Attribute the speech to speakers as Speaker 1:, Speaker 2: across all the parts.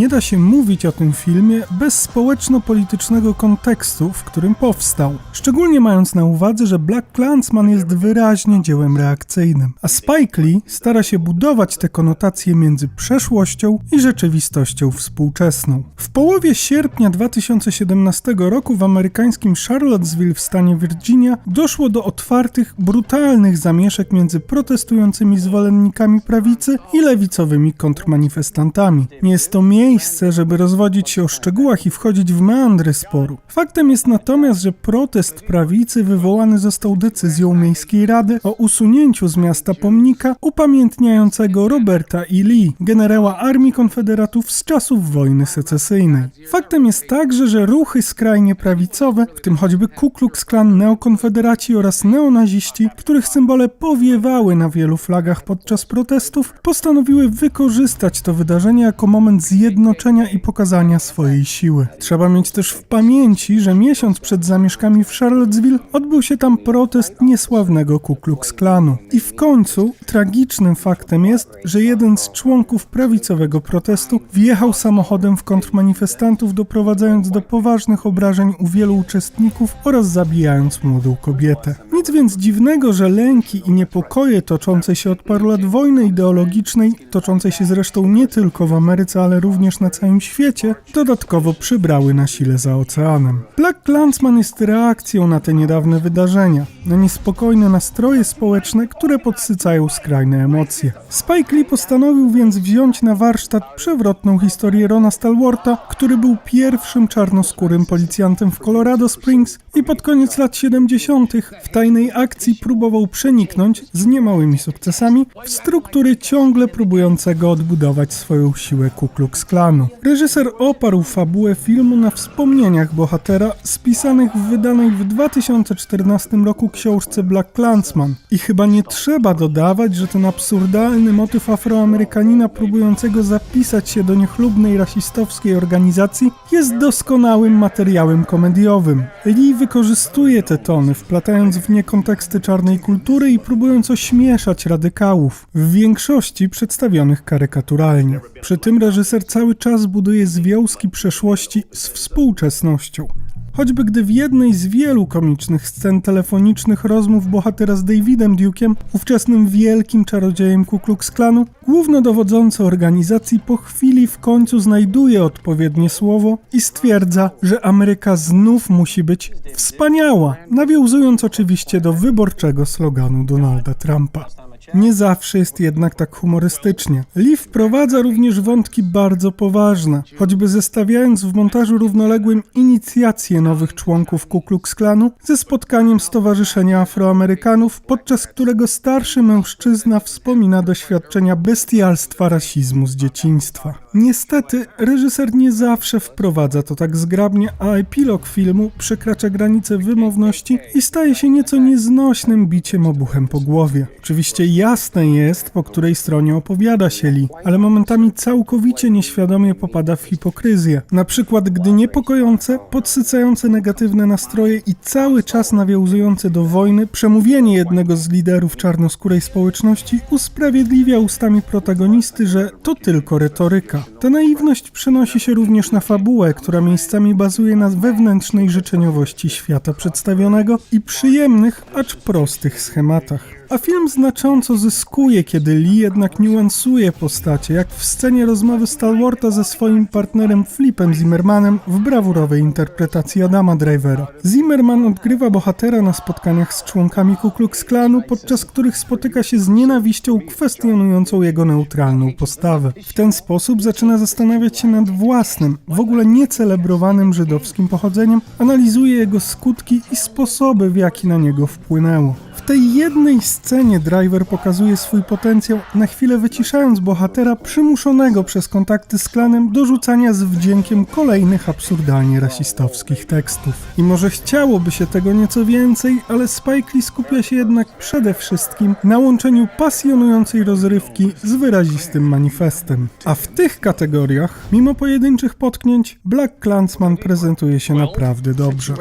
Speaker 1: Nie da się mówić o tym filmie bez społeczno-politycznego kontekstu, w którym powstał. Szczególnie mając na uwadze, że BlacKkKlansman jest wyraźnie dziełem reakcyjnym, a Spike Lee stara się budować te konotacje między przeszłością i rzeczywistością współczesną. W połowie sierpnia 2017 roku w amerykańskim Charlottesville w stanie Virginia doszło do otwartych, brutalnych zamieszek między protestującymi zwolennikami prawicy i lewicowymi kontrmanifestantami. Nie jest to miejsce, żeby rozwodzić się o szczegółach i wchodzić w meandry sporu. Faktem jest natomiast, że protest prawicy wywołany został decyzją Miejskiej Rady o usunięciu z miasta pomnika upamiętniającego Roberta E. Lee, generała Armii Konfederatów z czasów wojny secesyjnej. Faktem jest także, że ruchy skrajnie prawicowe, w tym choćby Ku Klux Klan, neokonfederaci oraz neonaziści, których symbole powiewały na wielu flagach podczas protestów, postanowiły wykorzystać to wydarzenie jako moment zjednoczenia i pokazania swojej siły. Trzeba mieć też w pamięci, że miesiąc przed zamieszkami w Charlottesville odbył się tam protest niesławnego Ku Klux Klanu. I w końcu tragicznym faktem jest, że jeden z członków prawicowego protestu wjechał samochodem w kontrmanifestantów, doprowadzając do poważnych obrażeń u wielu uczestników oraz zabijając młodą kobietę. Nic więc dziwnego, że lęki i niepokoje toczącej się od paru lat wojny ideologicznej, toczącej się zresztą nie tylko w Ameryce, ale również na całym świecie, dodatkowo przybrały na sile za oceanem. BlacKkKlansman jest reakcją na te niedawne wydarzenia, na niespokojne nastroje społeczne, które podsycają skrajne emocje. Spike Lee postanowił więc wziąć na warsztat przewrotną historię Rona Stallwortha, który był pierwszym czarnoskórym policjantem w Colorado Springs i pod koniec lat 70. w tajnej akcji próbował przeniknąć, z niemałymi sukcesami, w struktury ciągle próbującego odbudować swoją siłę Ku Klux Klanu. Reżyser oparł fabułę filmu na wspomnieniach bohatera spisanych w wydanej w 2014 roku książce BlacKkKlansman. I chyba nie trzeba dodawać, że ten absurdalny motyw Afroamerykanina próbującego zapisać się do niechlubnej rasistowskiej organizacji jest doskonałym materiałem komediowym. Lee wykorzystuje te tony, wplatając w nie konteksty czarnej kultury i próbując ośmieszać radykałów, w większości przedstawionych karykaturalnie. Przy tym reżyser cały czas buduje związki przeszłości z współczesnością. Choćby gdy w jednej z wielu komicznych scen telefonicznych rozmów bohatera z Davidem Duke'em, ówczesnym wielkim czarodziejem Ku Klux Klanu, głównodowodzący organizacji po chwili w końcu znajduje odpowiednie słowo i stwierdza, że Ameryka znów musi być wspaniała, nawiązując oczywiście do wyborczego sloganu Donalda Trumpa. Nie zawsze jest jednak tak humorystycznie. Lee wprowadza również wątki bardzo poważne, choćby zestawiając w montażu równoległym inicjację nowych członków Ku Klux Klanu ze spotkaniem Stowarzyszenia Afroamerykanów, podczas którego starszy mężczyzna wspomina doświadczenia bestialstwa rasizmu z dzieciństwa. Niestety, reżyser nie zawsze wprowadza to tak zgrabnie, a epilog filmu przekracza granicę wymowności i staje się nieco nieznośnym biciem obuchem po głowie. Oczywiście jasne jest, po której stronie opowiada się Lee, ale momentami całkowicie nieświadomie popada w hipokryzję. Na przykład, gdy niepokojące, podsycające negatywne nastroje i cały czas nawiązujące do wojny przemówienie jednego z liderów czarnoskórej społeczności usprawiedliwia ustami protagonisty, że to tylko retoryka. Ta naiwność przenosi się również na fabułę, która miejscami bazuje na wewnętrznej życzeniowości świata przedstawionego i przyjemnych, acz prostych schematach. A film znacząco zyskuje, kiedy Lee jednak niuansuje postacie, jak w scenie rozmowy Stallwortha ze swoim partnerem Flipem Zimmermanem w brawurowej interpretacji Adama Drivera. Zimmerman odgrywa bohatera na spotkaniach z członkami Ku Klux Klanu, podczas których spotyka się z nienawiścią kwestionującą jego neutralną postawę. W ten sposób zaczyna zastanawiać się nad własnym, w ogóle niecelebrowanym żydowskim pochodzeniem, analizuje jego skutki i sposoby, w jaki na niego wpłynęło. W tej jednej scenie Driver pokazuje swój potencjał, na chwilę wyciszając bohatera przymuszonego przez kontakty z klanem do rzucania z wdziękiem kolejnych absurdalnie rasistowskich tekstów. I może chciałoby się tego nieco więcej, ale Spike Lee skupia się jednak przede wszystkim na łączeniu pasjonującej rozrywki z wyrazistym manifestem. A w tych kategoriach, mimo pojedynczych potknięć, BlacKkKlansman prezentuje się naprawdę dobrze.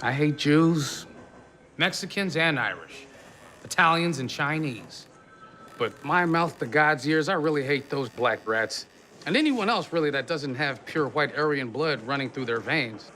Speaker 2: I hate Jews, Mexicans and Irish, Italians and Chinese. But my mouth to God's ears, I really hate those black rats. And anyone else, really, that doesn't have pure white Aryan blood running through their veins.